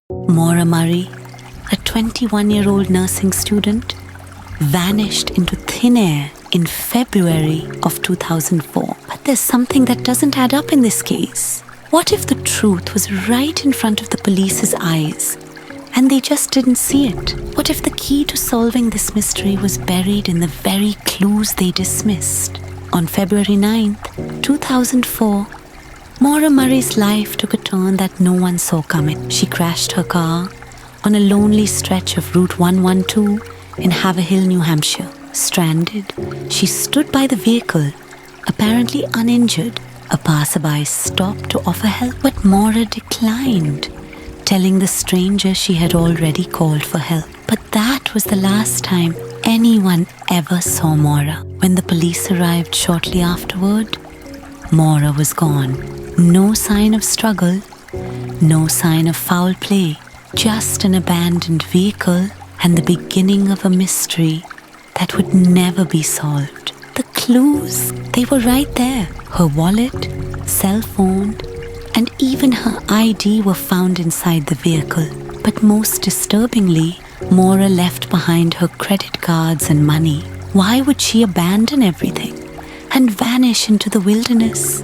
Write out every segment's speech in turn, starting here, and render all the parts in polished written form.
Maura Murray, a 21-year-old nursing student, vanished into thin air in February of 2004. But there's something that doesn't add up in this case. What if the truth was right in front of the police's eyes and they just didn't see it? What if the key to solving this mystery was buried in the very clues they dismissed? On February 9th, 2004, Maura Murray's life took a turn that no one saw coming. She crashed her car on a lonely stretch of Route 112 in Haverhill, New Hampshire. Stranded, she stood by the vehicle, apparently uninjured. A passerby stopped to offer help, but Maura declined, telling the stranger she had already called for help. But that was the last time anyone ever saw Maura. When the police arrived shortly afterward, Maura was gone. No sign of struggle, no sign of foul play, just an abandoned vehicle and the beginning of a mystery that would never be solved. The clues, they were right there. Her wallet, cell phone, and even her ID were found inside the vehicle. But most disturbingly, Maura left behind her credit cards and money. Why would she abandon everything and vanish into the wilderness?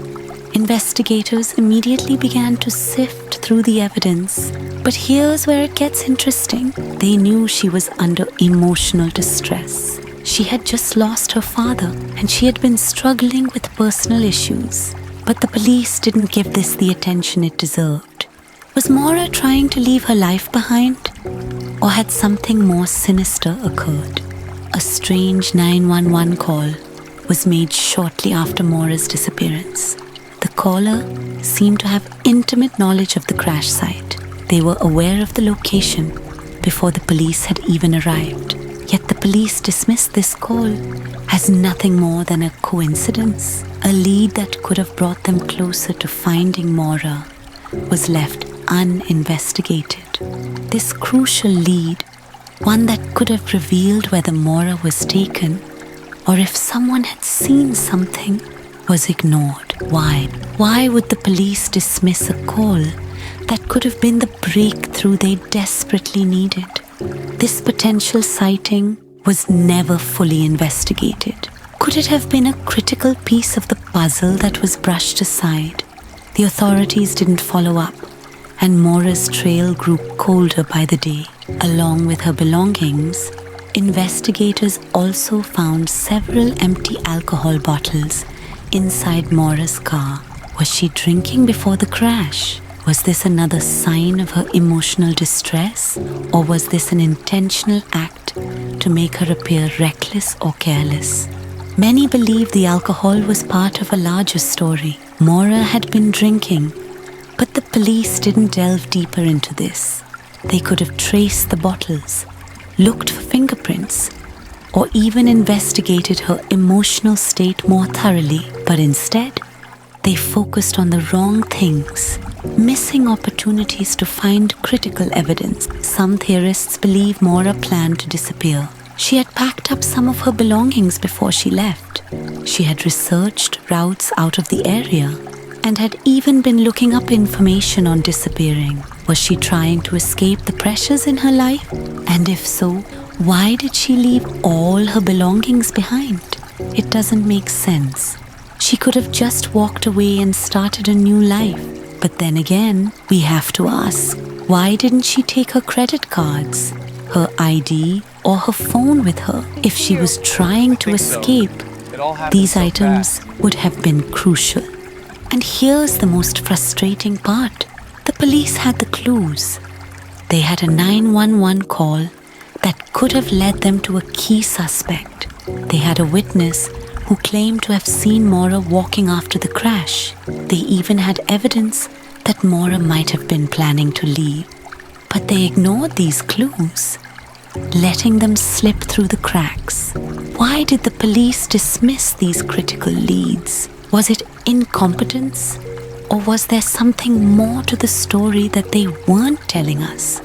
Investigators immediately began to sift through the evidence. But here's where it gets interesting. They knew she was under emotional distress. She had just lost her father and she had been struggling with personal issues. But the police didn't give this the attention it deserved. Was Maura trying to leave her life behind? Or had something more sinister occurred? A strange 911 call was made shortly after Maura's disappearance. The caller seemed to have intimate knowledge of the crash site. They were aware of the location before the police had even arrived. Yet the police dismissed this call as nothing more than a coincidence. A lead that could have brought them closer to finding Maura was left uninvestigated. This crucial lead, one that could have revealed whether Maura was taken or if someone had seen something, was ignored. Why? Why would the police dismiss a call that could have been the breakthrough they desperately needed? This potential sighting was never fully investigated. Could it have been a critical piece of the puzzle that was brushed aside? The authorities didn't follow up, and Maura's trail grew colder by the day. Along with her belongings, investigators also found several empty alcohol bottles inside Maura's car. Was she drinking before the crash? Was this another sign of her emotional distress? Or was this an intentional act to make her appear reckless or careless? Many believe the alcohol was part of a larger story. Maura had been drinking, but the police didn't delve deeper into this. They could have traced the bottles, looked for fingerprints, or even investigated her emotional state more thoroughly. But instead, they focused on the wrong things, missing opportunities to find critical evidence. Some theorists believe Maura planned to disappear. She had packed up some of her belongings before she left. She had researched routes out of the area and had even been looking up information on disappearing. Was she trying to escape the pressures in her life? And if so, why did she leave all her belongings behind? It doesn't make sense. She could have just walked away and started a new life. But then again, we have to ask, why didn't she take her credit cards, her ID, or her phone with her? If she was trying to escape, these items would have been crucial. And here's the most frustrating part. The police had the clues. They had a 911 call that could have led them to a key suspect. They had a witness who claimed to have seen Maura walking after the crash. They even had evidence that Maura might have been planning to leave. But they ignored these clues, letting them slip through the cracks. Why did the police dismiss these critical leads? Was it incompetence? Or was there something more to the story that they weren't telling us?